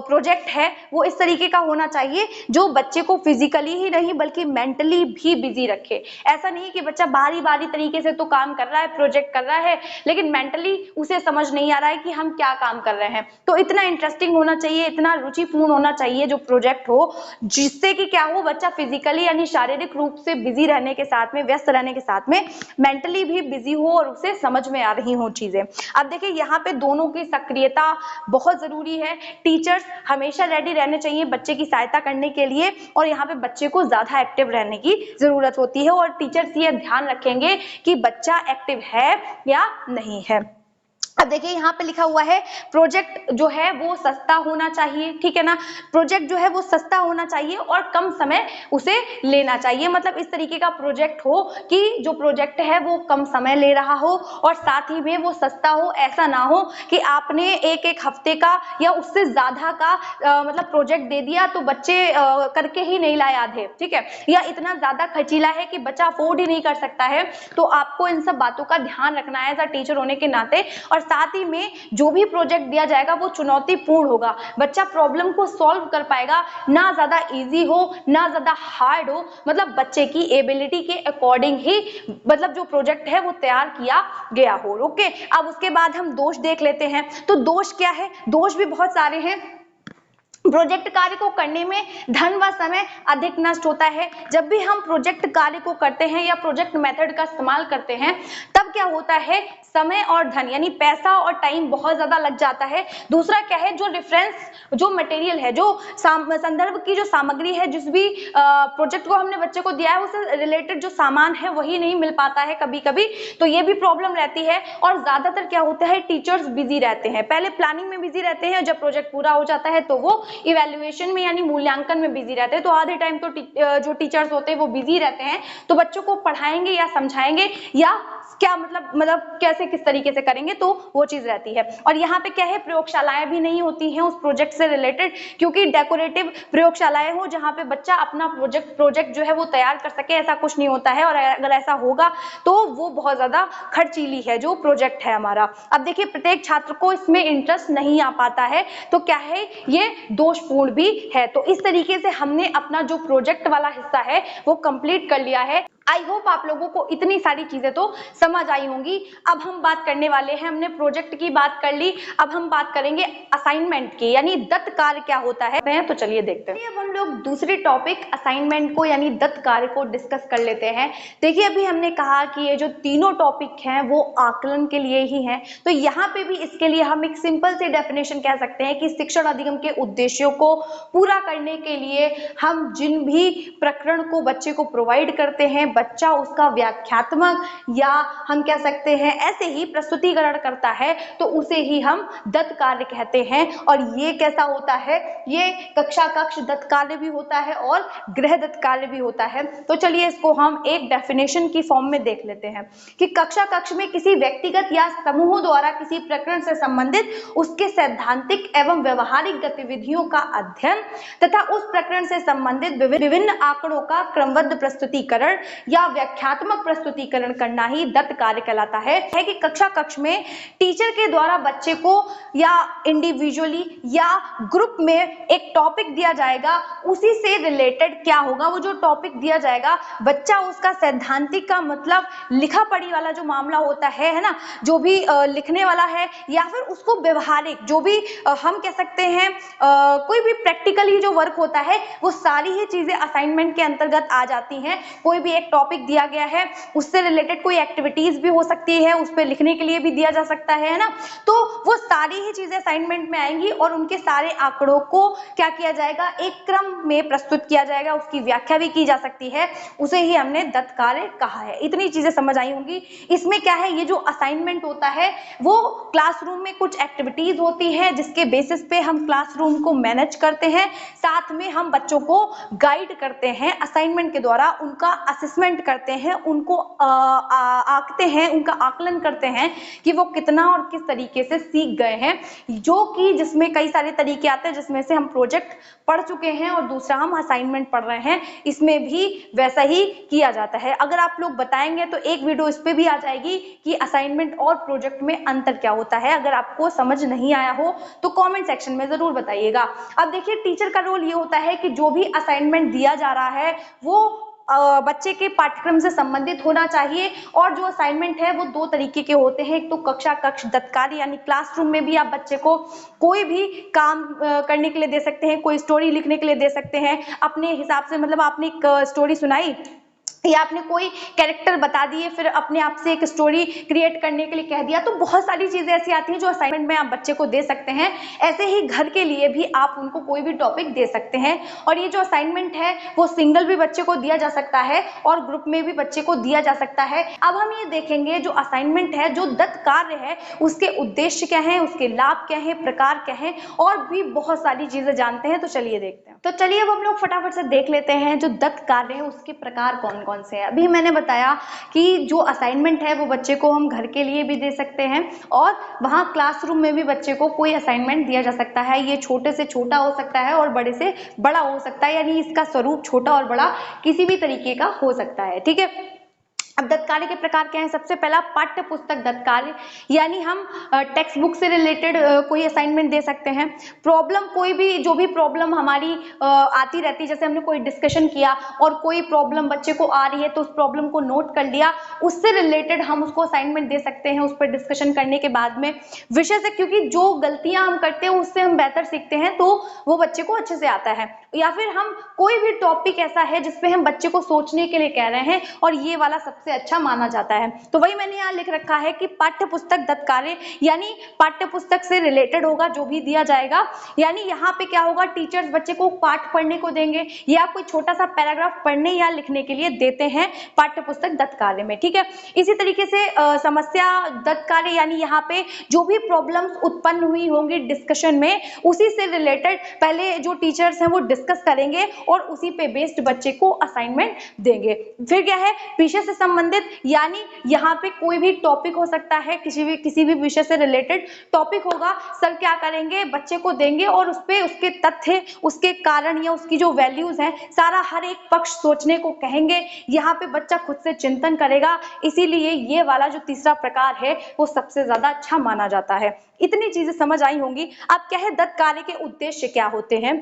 प्रोजेक्ट है वो इस तरीके का होना चाहिए जो बच्चे को फिजिकली ही नहीं बल्कि मेंटली भी बिजी रखे। ऐसा नहीं कि बच्चा बारी बारी तरीके से तो काम कर रहा है, प्रोजेक्ट कर रहा है, लेकिन मेंटली उसे समझ नहीं आ रहा है कि हम क्या काम कर रहे हैं। तो इतना इंटरेस्टिंग होना चाहिए, इतना रुचिपूर्ण होना चाहिए जो प्रोजेक्ट हो, जिससे कि क्या हो, बच्चा फिजिकली यानी शारीरिक रूप से बिजी रहने के साथ में, व्यस्त रहने के साथ में मेंटली भी बिजी हो और उसे समझ में आ रही हो चीजें। अब देखिए यहाँ पे दोनों की सक्रियता बहुत जरूरी है। टीचर्स हमेशा रेडी रहने चाहिए बच्चे की सहायता करने के लिए, और यहाँ पे बच्चे को ज्यादा एक्टिव रहने की जरूरत होती है, और टीचर्स ये ध्यान रखेंगे कि बच्चा एक्टिव है या नहीं है। अब देखिए यहाँ पे लिखा हुआ है प्रोजेक्ट जो है वो सस्ता होना चाहिए, ठीक है ना। प्रोजेक्ट जो है वो सस्ता होना चाहिए और कम समय उसे लेना चाहिए। मतलब इस तरीके का प्रोजेक्ट हो कि जो प्रोजेक्ट है वो कम समय ले रहा हो और साथ ही में वो सस्ता हो। ऐसा ना हो कि आपने एक हफ्ते का या उससे ज्यादा का मतलब प्रोजेक्ट दे दिया तो बच्चे करके ही नहीं लाए आधे, ठीक है, या इतना ज्यादा खर्चीला है कि बच्चा अफोर्ड ही नहीं कर सकता है। तो आपको इन सब बातों का ध्यान रखना है एज अ टीचर होने के नाते, और साथ ही में जो भी प्रोजेक्ट दिया जाएगा वो चुनौतीपूर्ण होगा। बच्चा प्रॉब्लम को सॉल्व कर पाएगा, ना ज्यादा इजी हो ना ज्यादा हार्ड हो, मतलब बच्चे की एबिलिटी के अकॉर्डिंग ही मतलब जो प्रोजेक्ट है वो तैयार किया गया हो। ओके, अब उसके बाद हम दोष देख लेते हैं। तो दोष क्या है? दोष भी बहुत सारे हैं। प्रोजेक्ट कार्य को करने में धन व समय अधिक नष्ट होता है। जब भी हम प्रोजेक्ट कार्य को करते हैं या प्रोजेक्ट मेथड का इस्तेमाल करते हैं तब क्या होता है, समय और धन यानी पैसा और टाइम बहुत ज्यादा लग जाता है। दूसरा क्या है, जो रेफरेंस जो मटेरियल है, जो संदर्भ की जो सामग्री है, जिस भी प्रोजेक्ट को हमने बच्चे को दिया है उससे रिलेटेड जो सामान है वही नहीं मिल पाता है कभी कभी, तो ये भी प्रॉब्लम रहती है। और ज्यादातर क्या होता है, टीचर्स बिजी रहते हैं, पहले प्लानिंग में बिजी रहते हैं, जब प्रोजेक्ट पूरा हो जाता है तो वो इवैल्यूएशन में यानी मूल्यांकन में बिजी रहते हैं। तो आधे टाइम तो जो टीचर्स होते हैं वो बिजी रहते हैं, तो बच्चों को पढ़ाएंगे या समझाएंगे या क्या मतलब कैसे किस तरीके से करेंगे, तो वो चीज रहती है। और यहाँ पे क्या है, प्रयोगशालाएं भी नहीं होती हैं उस प्रोजेक्ट से रिलेटेड, क्योंकि डेकोरेटिव प्रयोगशालाएं हो जहाँ पे बच्चा अपना प्रोजेक्ट जो है वो तैयार कर सके, ऐसा कुछ नहीं होता है। और अगर ऐसा होगा तो वो बहुत ज्यादा खर्चीली है जो प्रोजेक्ट है हमारा। अब देखिए, प्रत्येक छात्र को इसमें इंटरेस्ट नहीं आ पाता है, तो क्या है, ये दोषपूर्ण भी है। तो इस तरीके से हमने अपना जो प्रोजेक्ट वाला हिस्सा है वो कंप्लीट कर लिया है। आई होप आप लोगों को इतनी सारी चीजें तो समझ आई होंगी। अब हम बात करने वाले हैं, हमने प्रोजेक्ट की बात कर ली, अब हम बात करेंगे असाइनमेंट की, यानी दत्त कार्य क्या होता है। तो चलिए देखते हैं। अब हम लोग दूसरी टॉपिक असाइनमेंट को यानी दत्त कार्य को डिस्कस कर लेते हैं। देखिए, अभी हमने कहा कि ये जो तीनों टॉपिक हैं वो आकलन के लिए ही हैं, तो यहाँ पे भी इसके लिए हम एक सिंपल सी डेफिनेशन कह सकते हैं कि शिक्षण अधिगम के उद्देश्यों को पूरा करने के लिए हम जिन भी प्रकरण को बच्चे को प्रोवाइड करते हैं, बच्चा उसका व्याख्यात्मक या हम कह सकते हैं ऐसे ही प्रस्तुतिकरण करता है, तो उसे ही हम दत्त कार्य कहते हैं। और ये कैसा होता है, ये कक्षा कक्ष दत्त कार्य भी होता है और गृह दत्त कार्य भी होता है। तो चलिए इसको हम एक डेफिनेशन की फॉर्म में देख लेते हैं कि कक्षा कक्ष में किसी व्यक्तिगत या समूहों द्वारा किसी प्रकरण से संबंधित उसके सैद्धांतिक एवं व्यवहारिक गतिविधियों का अध्ययन तथा उस प्रकरण से संबंधित विभिन्न आंकड़ों का क्रमबद्ध प्रस्तुतिकरण या व्याख्यात्मक प्रस्तुतिकरण करना ही दत्त कार्य कहलाता है। कि कक्षा कक्ष में टीचर के द्वारा बच्चे को या इंडिविजुअली या ग्रुप में एक टॉपिक दिया जाएगा, उसी से रिलेटेड क्या होगा, वो जो टॉपिक दिया जाएगा बच्चा उसका सैद्धांतिक का मतलब लिखा पढ़ी वाला जो मामला होता है ना, जो भी लिखने वाला है, या फिर उसको व्यवहारिक जो भी हम कह सकते हैं कोई भी प्रैक्टिकली जो वर्क होता है, वो सारी ही चीजें असाइनमेंट के अंतर्गत आ जाती हैं। कोई भी एक टॉपिक दिया गया है, उससे रिलेटेड कोई एक्टिविटीज भी हो सकती है, उस पर लिखने के लिए भी दिया जा सकता है ना, तो वो सारी ही चीजें असाइनमेंट में आएंगी और उनके सारे आंकड़ों को क्या किया जाएगा, एक क्रम में प्रस्तुत किया जाएगा, उसकी व्याख्या भी की जा सकती है, उसे ही हमने दत्त कार्य कहा है। इतनी चीजें समझ आई होंगी। इसमें क्या है, ये जो असाइनमेंट होता है वो क्लासरूम में कुछ एक्टिविटीज होती है जिसके बेसिस पे हम क्लासरूम को मैनेज करते हैं, साथ में हम बच्चों को गाइड करते हैं असाइनमेंट के द्वारा, उनका असेसमेंट करते हैं, उनको आंकते हैं, उनका आकलन करते हैं कि वो कितना और किस तरीके से सीख गए हैं, जो कि जिसमें कई सारे तरीके आते हैं, जिसमें से हम प्रोजेक्ट पढ़ चुके हैं और दूसरा हम असाइनमेंट पढ़ रहे हैं, इसमें भी वैसा ही किया जाता है। अगर आप लोग बताएंगे तो एक वीडियो इस पे भी आ जाएगी कि असाइनमेंट और प्रोजेक्ट में अंतर क्या होता है। अगर आपको समझ नहीं आया हो तो कमेंट सेक्शन में जरूर बताइएगा। अब देखिए, टीचर का रोल ये होता है कि जो भी असाइनमेंट दिया जा रहा है वो बच्चे के पाठ्यक्रम से संबंधित होना चाहिए। और जो असाइनमेंट है वो दो तरीके के होते हैं, एक तो कक्षा कक्ष दत्त कार्य यानी क्लासरूम में भी आप बच्चे को कोई भी काम करने के लिए दे सकते हैं, कोई स्टोरी लिखने के लिए दे सकते हैं अपने हिसाब से, मतलब आपने एक स्टोरी सुनाई या आपने कोई कैरेक्टर बता दिए, फिर अपने आप से एक स्टोरी क्रिएट करने के लिए कह दिया, तो बहुत सारी चीजें ऐसी आती हैं जो असाइनमेंट में आप बच्चे को दे सकते हैं। ऐसे ही घर के लिए भी आप उनको कोई भी टॉपिक दे सकते हैं। और ये जो असाइनमेंट है वो सिंगल भी बच्चे को दिया जा सकता है और ग्रुप में भी बच्चे को दिया जा सकता है। अब हम ये देखेंगे जो असाइनमेंट है, जो दत्त कार्य है, उसके उद्देश्य क्या है, उसके लाभ क्या है, प्रकार क्या है, और भी बहुत सारी चीजें जानते हैं। तो चलिए देखते हैं। तो चलिए अब हम लोग फटाफट से देख लेते हैं जो दत्त कार्य है उसके प्रकार कौन कौन से हैं। अभी मैंने बताया कि जो असाइनमेंट है वो बच्चे को हम घर के लिए भी दे सकते हैं और वहाँ क्लासरूम में भी बच्चे को कोई असाइनमेंट दिया जा सकता है। ये छोटे से छोटा हो सकता है और बड़े से बड़ा हो सकता है, यानी इसका स्वरूप छोटा और बड़ा किसी भी तरीके का हो सकता है। ठीक है, अब दत्त कार्य के प्रकार क्या है? सबसे पहला पाठ्य पुस्तक दत्त कार्य, यानी हम टेक्स्ट बुक से रिलेटेड कोई असाइनमेंट दे सकते हैं। प्रॉब्लम, कोई भी जो भी प्रॉब्लम हमारी आती रहती है, जैसे हमने कोई डिस्कशन किया और कोई प्रॉब्लम बच्चे को आ रही है तो उस प्रॉब्लम को नोट कर लिया, उससे रिलेटेड हम उसको असाइनमेंट दे सकते हैं उस पर डिस्कशन करने के बाद में। विषय से, क्योंकि जो गलतियां हम करते हैं उससे हम बेहतर सीखते हैं, तो वो बच्चे को अच्छे से आता है। या फिर हम कोई भी टॉपिक ऐसा है जिसपे हम बच्चे को सोचने के लिए कह रहे हैं और ये वाला सबसे अच्छा माना जाता है, तो वही मैंने यहाँ लिख रखा है कि पाठ्य पुस्तक दत्त कार्य, यानी पाठ्य पुस्तक से रिलेटेड होगा जो भी दिया जाएगा। यानी यहाँ पे क्या होगा, टीचर्स बच्चे को पाठ पढ़ने को देंगे या कोई छोटा सा पैराग्राफ पढ़ने या लिखने के लिए देते हैं पाठ्य पुस्तक दत्त कार्य में, ठीक है। इसी तरीके से समस्या दत्त कार्य, यानी यहाँ पे जो भी प्रॉब्लम्स उत्पन्न हुई होंगी डिस्कशन में, उसी से रिलेटेड पहले जो टीचर्स हैं वो डिस्कस करेंगे और उसी पे बेस्ड बच्चे को असाइनमेंट देंगे। फिर क्या है, विषय से संबंधित, यानी यहाँ पे कोई भी टॉपिक हो सकता है, किसी भी विषय से रिलेटेड टॉपिक होगा, सर क्या करेंगे, बच्चे को देंगे और उस पे उसके तथ्य, उसके कारण या उसकी जो वैल्यूज हैं, सारा हर एक पक्ष सोचने को कहेंगे। यहाँ पे बच्चा खुद से चिंतन करेगा, इसीलिए ये वाला जो तीसरा प्रकार है वो सबसे ज्यादा अच्छा माना जाता है। इतनी चीजें समझ आई होंगी। अब क्या है, दत्त कार्य के उद्देश्य क्या होते हैं?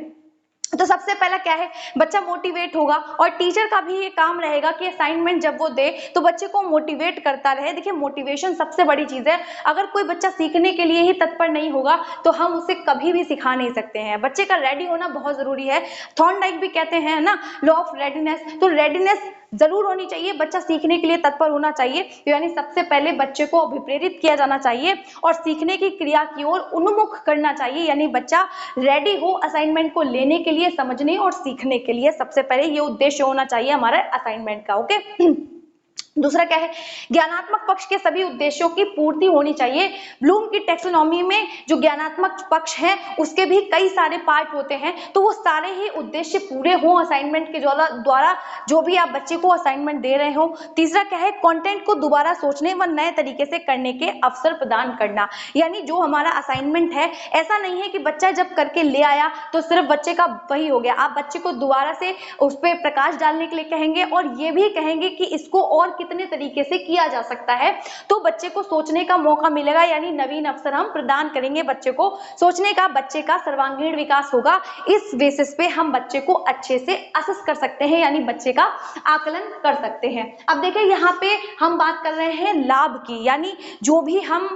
तो सबसे पहला क्या है, बच्चा मोटिवेट होगा और टीचर का भी ये काम रहेगा कि असाइनमेंट जब वो दे तो बच्चे को मोटिवेट करता रहे। देखिए, मोटिवेशन सबसे बड़ी चीज है। अगर कोई बच्चा सीखने के लिए ही तत्पर नहीं होगा तो हम उसे कभी भी सिखा नहीं सकते हैं। बच्चे का रेडी होना बहुत जरूरी है। थॉर्नडाइक भी कहते हैं ना, लॉ ऑफ रेडीनेस, तो रेडीनेस जरूर होनी चाहिए, बच्चा सीखने के लिए तत्पर होना चाहिए। यानी सबसे पहले बच्चे को अभिप्रेरित किया जाना चाहिए और सीखने की क्रिया की ओर उन्मुख करना चाहिए, यानी बच्चा रेडी हो असाइनमेंट को लेने के लिए, समझने और सीखने के लिए। सबसे पहले ये उद्देश्य होना चाहिए हमारे असाइनमेंट का, ओके। दूसरा क्या है, ज्ञानात्मक पक्ष के सभी उद्देश्यों की पूर्ति होनी चाहिए। ब्लूम की टैक्सोनॉमी में जो ज्ञानात्मक पक्ष है उसके भी कई सारे पार्ट होते हैं, तो वो सारे ही उद्देश्य पूरे हों असाइनमेंट के द्वारा, जो भी आप बच्चे को असाइनमेंट दे रहे हो। तीसरा क्या है, कंटेंट को दोबारा सोचने व नए तरीके से करने के अवसर प्रदान करना, यानी जो हमारा असाइनमेंट है, ऐसा नहीं है कि बच्चा जब करके ले आया तो सिर्फ बच्चे का वही हो गया। आप बच्चे को दोबारा से उस पर प्रकाश डालने के लिए कहेंगे और ये भी कहेंगे कि इसको और कितने तरीके से किया जा सकता है, तो बच्चे को सोचने का मौका मिलेगा, यानी नवीन अवसर हम प्रदान करेंगे बच्चे को सोचने का, बच्चे का सर्वांगीण विकास होगा। इस बेसिस पे हम बच्चे को अच्छे से असेस कर सकते हैं, यानी बच्चे का आकलन कर सकते हैं। अब देखिए, यहाँ पे हम बात कर रहे हैं लाभ की, यानी जो भी हम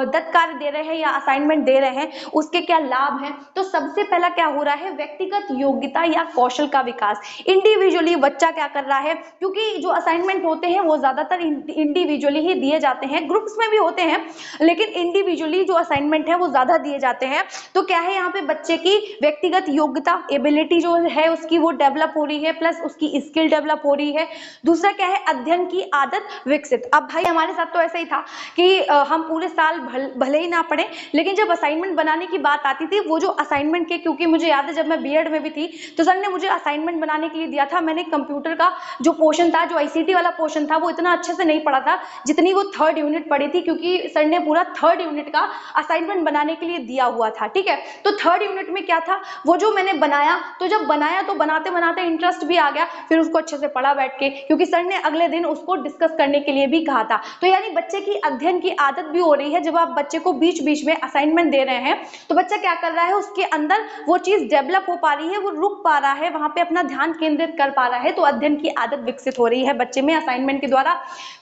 दत्त कार्य दे रहे हैं या असाइनमेंट दे रहे हैं उसके क्या लाभ हैं। तो सबसे पहला क्या हो रहा है, व्यक्तिगत योग्यता या कौशल का विकास। इंडिविजुअली बच्चा क्या कर रहा है, क्योंकि जो असाइनमेंट होते हैं वो ज्यादातर इंडिविजुअली ही दिए जाते हैं, ग्रुप्स में भी होते हैं लेकिन इंडिविजुअली जो असाइनमेंट है वो ज्यादा दिए जाते हैं। तो क्या है, यहाँ पे बच्चे की व्यक्तिगत योग्यता, एबिलिटी जो है उसकी वो डेवलप हो रही है, प्लस उसकी स्किल डेवलप हो रही है। दूसरा क्या है, अध्ययन की आदत विकसित। अब भाई हमारे साथ तो ऐसा ही था कि हम पूरे साल भले ही ना पढ़े, लेकिन जब असाइनमेंट बनाने की बात आती थी, वो जो असाइनमेंट के, क्योंकि मुझे याद है जब मैं बीएड में भी थी तो सर ने मुझे असाइनमेंट बनाने के लिए दिया था। मैंने कंप्यूटर का जो पोर्शन था, जो आईसीटी वाला पोर्शन था, वो इतना अच्छे से नहीं पढ़ा था जितनी वो थर्ड यूनिट पढ़ी थी, क्योंकि सर ने पूरा थर्ड यूनिट का असाइनमेंट बनाने के लिए दिया हुआ था, ठीक है। तो थर्ड यूनिट में क्या था, वो जो मैंने बनाया, तो जब बनाया तो बनाते बनाते इंटरेस्ट भी आ गया, फिर उसको अच्छे से पढ़ा बैठ के, क्योंकि सर ने अगले दिन उसको डिस्कस करने के लिए भी कहा था। तो यानी बच्चे की अध्ययन की आदत भी हो रही है। जब आप बच्चे को बीच बीच में असाइनमेंट दे रहे हैं तो बच्चा क्या कर रहा है, उसके अंदर वो चीज डेवलप हो पा रही है, वो रुक पा रहा है, वहां पे अपना ध्यान केंद्रित कर पा रहा है, तो अध्ययन की आदत विकसित हो रही है बच्चे में असाइनमेंट के द्वारा।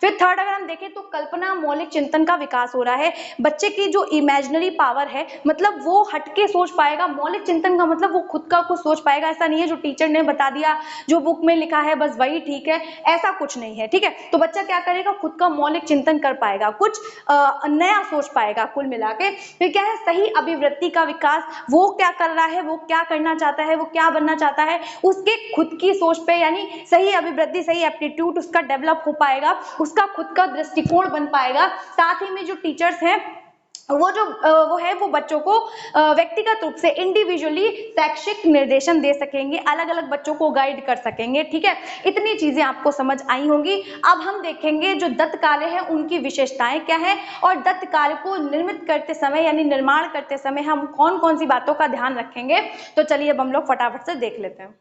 फिर थर्ड अगर हम देखें तो कल्पना, मौलिक चिंतन का विकास हो रहा है। बच्चे की जो इमेजिनरी पावर है, मतलब वो हटके सोच पाएगा। मौलिक चिंतन का मतलब वो खुद का कुछ सोच पाएगा, ऐसा नहीं है जो टीचर ने बता दिया, जो बुक में लिखा है बस वही ठीक है, ऐसा कुछ नहीं है, ठीक है। तो बच्चा क्या करेगा, खुद का मौलिक चिंतन कर पाएगा, कुछ नया सोच पाएगा कुल मिला के। फिर क्या है, सही अभिवृत्ति का विकास, वो क्या कर रहा है, वो क्या करना चाहता है, वो क्या बनना चाहता है, उसके खुद की सोच पे, यानी सही अभिवृत्ति, सही एप्टीट्यूड उसका डेवलप हो पाएगा, उसका खुद का दृष्टिकोण बन पाएगा। साथ ही में जो टीचर्स हैं वो बच्चों को व्यक्तिगत रूप से इंडिविजुअली शैक्षिक निर्देशन दे सकेंगे, अलग अलग बच्चों को गाइड कर सकेंगे, ठीक है। इतनी चीजें आपको समझ आई होंगी। अब हम देखेंगे जो दत्त कार्य है उनकी विशेषताएं क्या है, और दत्त कार्य को निर्मित करते समय यानी निर्माण करते समय हम कौन कौन सी बातों का ध्यान रखेंगे। तो चलिए अब हम लोग फटाफट से देख लेते हैं।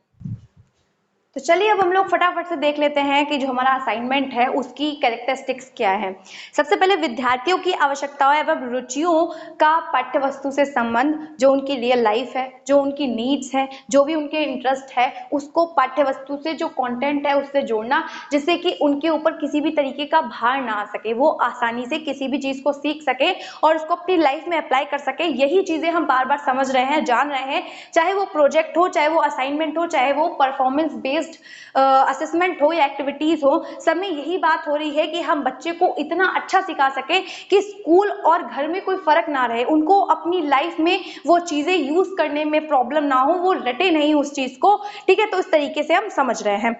तो चलिए अब हम लोग फटाफट से देख लेते हैं कि जो हमारा असाइनमेंट है उसकी कैरेक्टरिस्टिक्स क्या है। सबसे पहले विद्यार्थियों की आवश्यकताओं एवं रुचियों का पाठ्य वस्तु से संबंध, जो उनकी रियल लाइफ है, जो उनकी नीड्स है, जो भी उनके इंटरेस्ट है, उसको पाठ्य वस्तु से जो कंटेंट है उससे जोड़ना, जिससे कि उनके ऊपर किसी भी तरीके का भार ना आ सके, वो आसानी से किसी भी चीज को सीख सके और उसको अपनी लाइफ में अप्लाई कर सके। यही चीजें हम बार बार समझ रहे हैं, जान रहे हैं, चाहे वो प्रोजेक्ट हो, चाहे वो असाइनमेंट हो, चाहे वो परफॉर्मेंस बेस्ड असेसमेंट हो या एक्टिविटीज हो, सब में यही बात हो रही है कि हम बच्चे को इतना अच्छा सिखा सके कि स्कूल और घर में कोई फर्क ना रहे, उनको अपनी लाइफ में वो चीजें यूज करने में प्रॉब्लम ना हो, वो रटे नहीं उस चीज को। ठीक है, तो इस तरीके से हम समझ रहे हैं।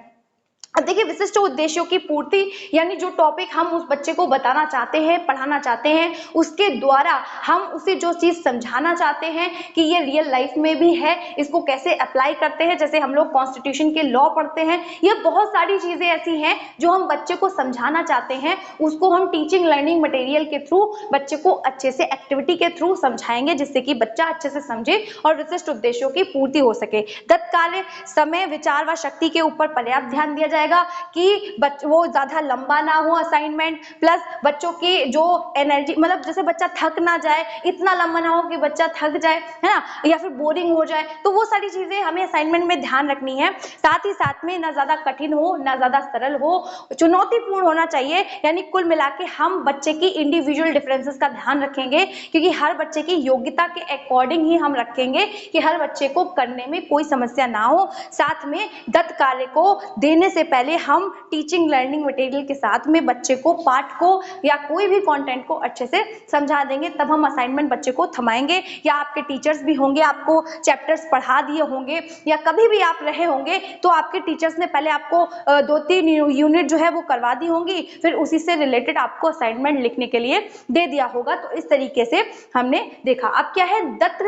अब देखिए, विशिष्ट उद्देश्यों की पूर्ति, यानी जो टॉपिक हम उस बच्चे को बताना चाहते हैं, पढ़ाना चाहते हैं, उसके द्वारा हम उसे जो चीज समझाना चाहते हैं कि ये रियल लाइफ में भी है, इसको कैसे अप्लाई करते हैं। जैसे हम लोग कॉन्स्टिट्यूशन के लॉ पढ़ते हैं, ये बहुत सारी चीजें ऐसी हैं जो हम बच्चे को समझाना चाहते हैं, उसको हम टीचिंग लर्निंग मटेरियल के थ्रू बच्चे को अच्छे से एक्टिविटी के थ्रू समझाएंगे, जिससे कि बच्चा अच्छे से समझे और विशिष्ट उद्देश्यों की पूर्ति हो सके। तत्काल समय, विचार व शक्ति के ऊपर पर्याप्त ध्यान दिया कि वो ज्यादा लंबा ना हो असाइनमेंट, प्लस बच्चों की जो एनर्जी, मतलब जैसे बच्चा थक ना जाए, इतना लंबा ना हो कि बच्चा थक जाए, है ना, या फिर बोरिंग हो जाए। तो वो सारी चीजें हमें असाइनमेंट में ध्यान रखनी है। साथ ही साथ में ना ज्यादा कठिन हो, ना ज्यादा सरल हो, चुनौतीपूर्ण होना चाहिए। यानी कुल मिला के हम बच्चे की इंडिविजुअल डिफरेंसेस का ध्यान रखेंगे, क्योंकि हर बच्चे की योग्यता के अकॉर्डिंग ही हम रखेंगे कि हर बच्चे को करने में कोई समस्या ना हो। साथ में दत्त कार्य को देने से पहले हम टीचिंग लर्निंग मटेरियल के साथ में बच्चे को पाठ को या कोई भी कंटेंट को अच्छे से समझा देंगे, तब हम असाइनमेंट बच्चे को थमाएंगे। या आपके टीचर्स भी होंगे, आपको चैप्टर्स पढ़ा दिए होंगे, या कभी भी आप रहे होंगे तो आपके टीचर्स ने पहले आपको 2-3 यूनिट जो है वो करवा दी होंगी, फिर उसी से रिलेटेड आपको असाइनमेंट लिखने के लिए दे दिया होगा। तो इस तरीके से हमने देखा। अब क्या है, दत्त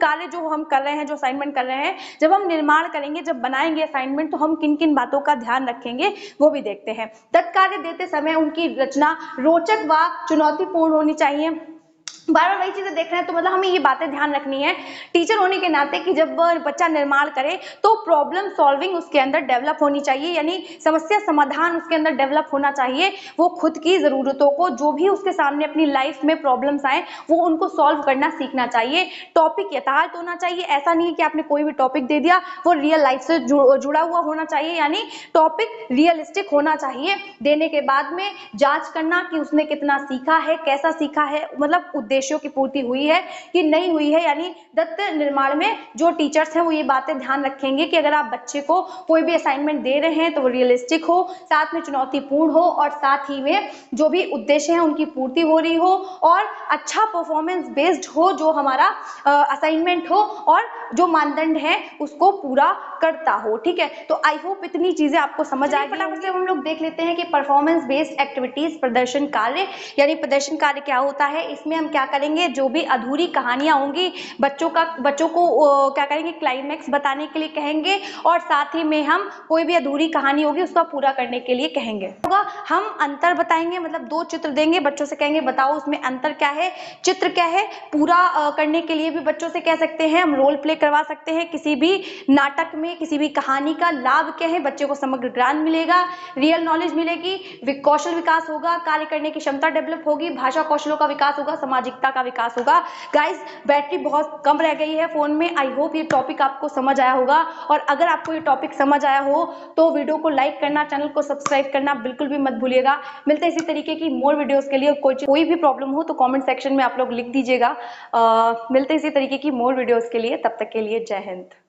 कार्य जो हम कर रहे हैं, जो असाइनमेंट कर रहे हैं, जब हम निर्माण करेंगे, जब बनाएंगे असाइनमेंट, तो हम किन किन बातों का ध्यान रखेंगे वो भी देखते हैं। तत्कार्य देते समय उनकी रचना रोचक व चुनौतीपूर्ण होनी चाहिए। बार बार वही चीजें देख रहे हैं, तो मतलब हमें ये बातें ध्यान रखनी है टीचर होने के नाते कि जब बच्चा निर्माण करे तो प्रॉब्लम सॉल्विंग उसके अंदर डेवलप होनी चाहिए, यानी समस्या समाधान उसके अंदर डेवलप होना चाहिए। वो खुद की जरूरतों को, जो भी उसके सामने अपनी लाइफ में प्रॉब्लम्स आए, वो उनको सॉल्व करना सीखना चाहिए। टॉपिक यथार्थ होना चाहिए, ऐसा नहीं है कि आपने कोई भी टॉपिक दे दिया, वो रियल लाइफ से जुड़ा हुआ होना चाहिए, यानी टॉपिक रियलिस्टिक होना चाहिए। देने के बाद में जांच करना कि उसने कितना सीखा है, कैसा सीखा है, मतलब उद्देश्यों की पूर्ति हुई है कि नहीं हुई है। यानी दत्त निर्माण में जो टीचर्स हैं वो ये बातें ध्यान रखेंगे कि अगर आप बच्चे को कोई भी असाइनमेंट दे रहे हैं तो वो रियलिस्टिक हो, साथ में चुनौतीपूर्ण हो, और साथ ही में जो भी उद्देश्य हैं उनकी पूर्ति हो रही हो, और अच्छा परफॉर्मेंस बेस्ड हो जो हमारा असाइनमेंट हो, और जो मानदंड है उसको पूरा करता हो। ठीक है, तो आई होप इतनी चीजें आपको समझ आ गई। फटाफट से हम लोग देख लेते हैं कि परफॉर्मेंस बेस्ड एक्टिविटीज, प्रदर्शन कार्य, यानी प्रदर्शन कार्य क्या होता है। इसमें हम क्या करेंगे, जो भी अधूरी कहानियां होंगी बच्चों को क्या करेंगे, क्लाइमैक्स बताने के लिए कहेंगे, और साथ ही में हम कोई भी अधूरी कहानी होगी उसका पूरा करने के लिए कहेंगे। हम अंतर बताएंगे, मतलब 2 चित्र देंगे, बच्चों से कहेंगे बताओ उसमें अंतर क्या है, चित्र क्या है। पूरा करने के लिए भी बच्चों से कह सकते हैं, हम रोल प्ले करवा सकते हैं किसी भी नाटक में, किसी भी कहानी का। लाभ क्या है, बच्चे को समग्र ज्ञान मिलेगा, रियल नॉलेज मिलेगी, कौशल विकास होगा, कार्य करने की क्षमता डेवलप होगी, भाषा कौशलों का विकास होगा, सामाजिकता का विकास होगा। गाइस, बैटरी बहुत कम रह गई है फोन में। आई होप ये टॉपिक आपको समझ आया होगा, और अगर आपको ये टॉपिक समझ आया हो तो वीडियो को लाइक करना, चैनल को सब्सक्राइब करना बिल्कुल भी मत भूलिएगा। मिलते हैं इसी तरीके की मोर वीडियोस के लिए। कोई भी प्रॉब्लम हो तो कमेंट सेक्शन में आप लोग लिख दीजिएगा। मिलते हैं इसी तरीके की मोर वीडियोस के लिए, तब तक के लिए जय हिंद।